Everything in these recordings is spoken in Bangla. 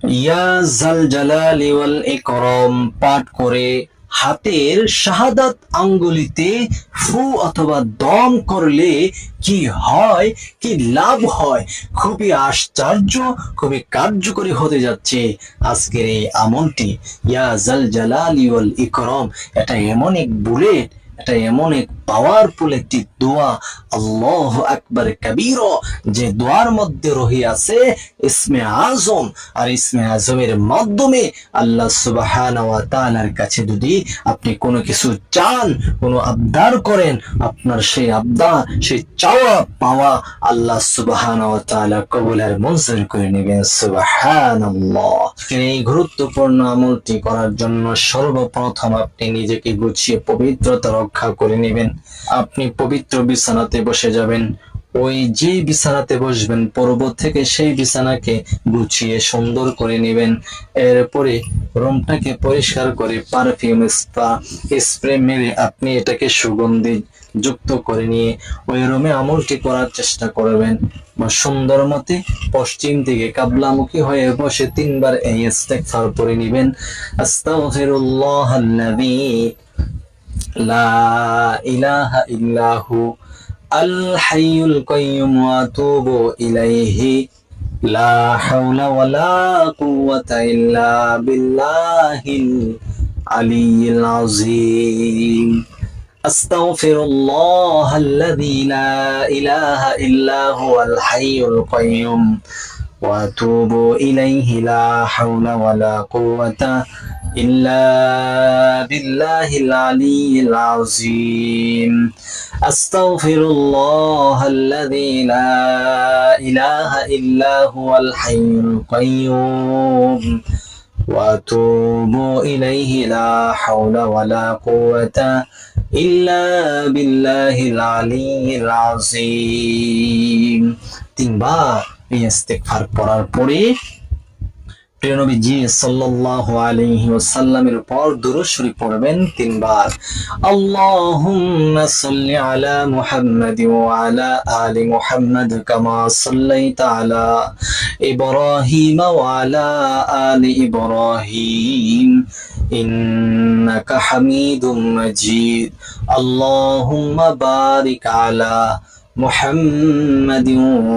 ইয়া জাল জালালি ওয়াল ইকরাম পাঠ করে হাতের শাহাদাত আঙ্গুলিতে ফু অথবা দম করলে কি হয়, কি লাভ হয়, খুবই আশ্চর্য, খুবই কার্যকরী হতে যাচ্ছে আজকের এই আমলটি। ইয়া জাল জালালি ওয়াল ইকরাম এটা এমন এক বুলেট, এটা এমন এক পাওয়ারফুল একটি দোয়া, আল্লাহু আকবার কাবীর, যে দোয়ার মধ্যে রহিয়াছে ইসমে আজম। আর ইসমে আজমের মাধ্যমে আল্লাহ সুবহানাহু ওয়া তাআলার কাছে যদি আপনি কোনো কিছু চান, কোনো আবদার করেন, আপনার সেই আবদার, সেই চাওয়া পাওয়া আল্লাহ সুবহানাহু ওয়া তাআলা কবুল আর মঞ্জুর করে নেবেন। সুবহানাল্লাহ। এই গুরুত্বপূর্ণ আমলটি করার জন্য সর্বপ্রথম আপনি নিজেকে গুছিয়ে পবিত্রতা রক্ষা করে নেবেন। আপনি পবিত্র বিছানাতে বসে যাবেন। ওই যে বিছানাতে বসবেন পূর্ব থেকে সেই বিছানাকে গুছিয়ে সুন্দর করে নেবেন। এরপরে রুমটাকে পরিষ্কার করে পারফিউম স্প্রে মেরে আপনি এটাকে সুগন্ধি যুক্ত করে নিয়ে ওই রুমে আমলটি করার চেষ্টা করবেন। সুন্দর মতে পশ্চিম দিকে কাবলামুখী হয়ে বসে 3 বার এই ইস্তেগফার পড়ে নেবেন। আস্তাগফিরুল্লাহাল্লাযী লা ইলাহা ইল্লাহু আল হাইয়ুল কাইয়্যুম ওয়া আতুবু ইলাইহি লা হাওলা ওয়ালা কুওয়াতা ইল্লা বিল্লাহিল আলিয়্যিল আযীম। আস্তাগফিরুল্লাহাল্লাযী লা ইলাহা ইল্লা হুয়াল হাইয়ুল কাইয়্যুম ওয়া আতুবু ইলাইহি লা হাওলা ওয়ালা কুওয়াতা ইল্লা বিল্লাহিল আলিয়্যিল আযীম। আস্তাগফিরুল্লাহাল্লাযী লা ইলাহা ইল্লা হুয়াল হাইয়ুল কাইয়্যুম ওয়া আতুবু ইলাইহি লা হাওলা ওয়ালা কুওয়াতা ইল্লা বিল্লাহিল আলিয়্যিল আযীম। 3 বার এই ইস্তেগফার পড়ার পরে প্রিয় নবীজি সাল্লাল্লাহু আলাইহি ওয়াসাল্লামের উপর দুরূদ শরীফ পড়বেন 3 বার। আল্লাহুম্মা সাল্লি আলা মুহাম্মাদ ওয়া আলা আলি মুহাম্মাদ কামা সাল্লাইতা আলা ইব্রাহিম ওয়া আলা আলি ইব্রাহিম ইন্নাকা হামিদুম মাজিদ। আল্লাহুম্মা বারিক আলা محمد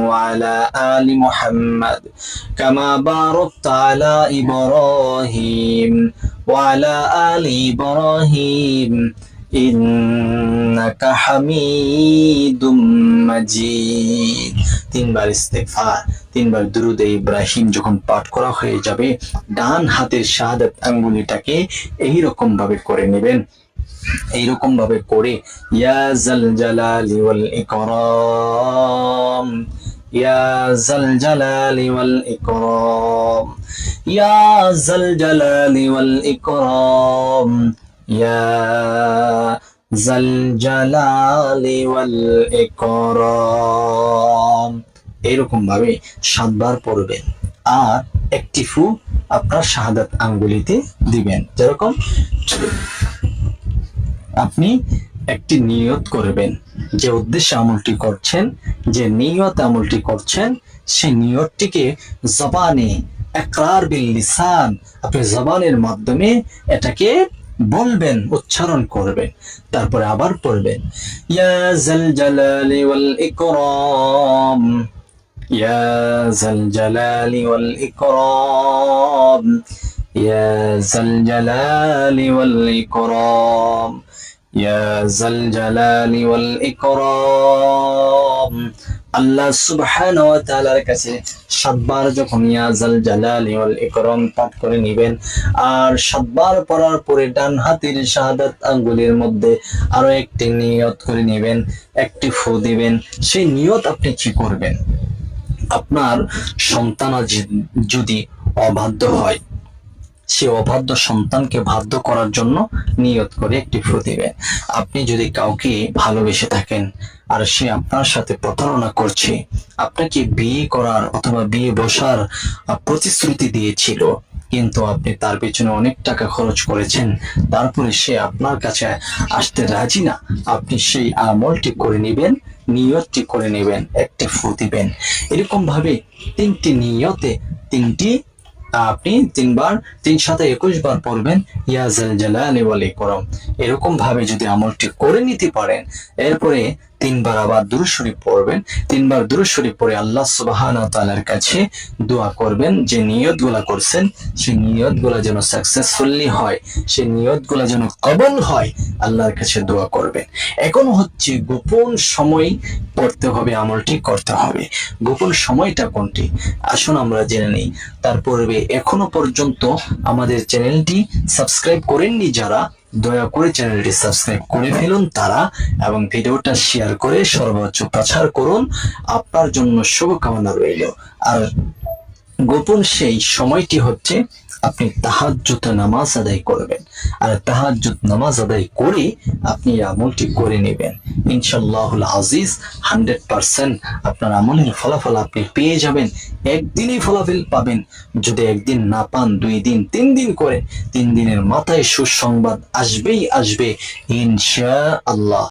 وعلى آل محمد كما باركت على إبراهيم وعلى آل إبراهيم إنك حميد مجيد। 3 বার ইস্তেগফার, 3 বার দুরুদে ইব্রাহিম যখন পাঠ করা হয়ে যাবে, ডান হাতের শাহাদাত আঙ্গুলিটাকে এইরকম ভাবে করে নেবেন। এইরকম ভাবে করে ইয়া জাল জালালি ওয়াল ইকরাম, ইয়া জাল জালালি ওয়াল ইকরাম, ইয়া জাল জালালি ওয়াল ইকরাম, ইয়া জাল জালালি ওয়াল ইকরাম, এরকম ভাবে 7 বার পড়বেন। আর একটি ফু আপনার শাহাদাত আঙ্গুলিতে দিবেন। যেরকম আপনি একটি নিয়ত করবেন, যে উদ্দেশ্যে আমলটি করছেন, যে নিয়ত আমলটি করছেন, সেই নিয়তটিকে জবানে ইকরার বিল লিসান, আপনি জবানের মাধ্যমে এটাকে বলবেন, উচ্চারণ করবেন। তারপরে আবার পড়বেন ইয়া জাল জালালি ওয়াল ইকরাম, ইয়া জাল জালালি ওয়াল ইকরাম, ইয়া জাল জালালি ওয়াল ইকরাম, ইয়া জাল জালালি ওয়াল ইকরাম। আল্লাহ সুবহানাহু ওয়া তাআলার কাছে 7 বার যখন ইয়া জাল জালালি ওয়াল ইকরাম পাঠ করে নেবেন, আর 7 বার পড়ার পরে ডান হাতের শাহাদাত আঙ্গুলের মধ্যে আরো একটি নিয়ত করে নেবেন, একটি ফু দিবেন। সেই নিয়ত আপনি কি করবেন? আপনার সন্তান যদি অবাধ্য হয়, সে অবাধ্য সন্তানকে বাধ্য করার জন্য নিয়ত করে একটি ফু দিবেন। আপনি যদি কাউকে ভালোবেসে থাকেন আর সে আপনার সাথে প্রতারণা করছে, আপনাকে বিয়ে করার অথবা বিয়ে বসার প্রতিশ্রুতি দিয়েছিল, কিন্তু আপনি তার পেছনে অনেক টাকা খরচ করেছেন, তারপরে সে আপনার কাছে আসতে রাজি না, আপনি সেই আমলটি করে নেবেন, নিয়তটি করে নেবেন, একটি ফু দিবেন। এরকম ভাবে 3টি নিয়তে 3টি আপনি 3 বার, 3 × 7 = 21 বার পড়বেন ইয়া জাল জালালি ওয়াল ইকরাম। এরকম ভাবে যদি আমলটি করে নিতে পারেন, এরপরে 3 বার আবার দুরূদ শরীফ পড়বেন। 3 বার দুরূদ শরীফ পড়ে আল্লাহ সুবহানাহু ওয়া তাআলার কাছে দোয়া করবেন, যে নিয়তগুলা করছেন সেই নিয়তগুলা যেন সাকসেসফুলি হয়, সেই নিয়তগুলা যেন কবুল হয়, আল্লাহর কাছে দোয়া করবেন। এখন হচ্ছে গোপন সময় পড়তে হবে, আমলটি করতে হবে। গোপন সময়টা কোনটি আসুন আমরা জেনে নিই। তার পূর্বে এখনো পর্যন্ত আমাদের চ্যানেলটি সাবস্ক্রাইব করেননি যারা, দয়া করে চ্যানেলটি সাবস্ক্রাইব করে ফেলুন তারা, এবং ভিডিওটা শেয়ার করে সর্বোচ্চ প্রচার করুন। আপনার জন্য শুভকামনা রইল। আর গোপন সেই সময়টি হচ্ছে আপনি তাহাজ্জুদ নামাজ আদায় করবেন, আর তাহাজ্জুদ নামাজ আদায় করে আপনি আমলটি করে নেবেন। ইনশাআল্লাহুল আজিজ 100% আপনার আমলের ফলাফল আপনি পেয়ে যাবেন। একদিনই ফলাফল পাবেন। যদি একদিন না পান, 2 দিন 3 দিন করে, 3 দিনের মাথায় সুসংবাদ আসবেই আসবে ইনশাআল্লাহ।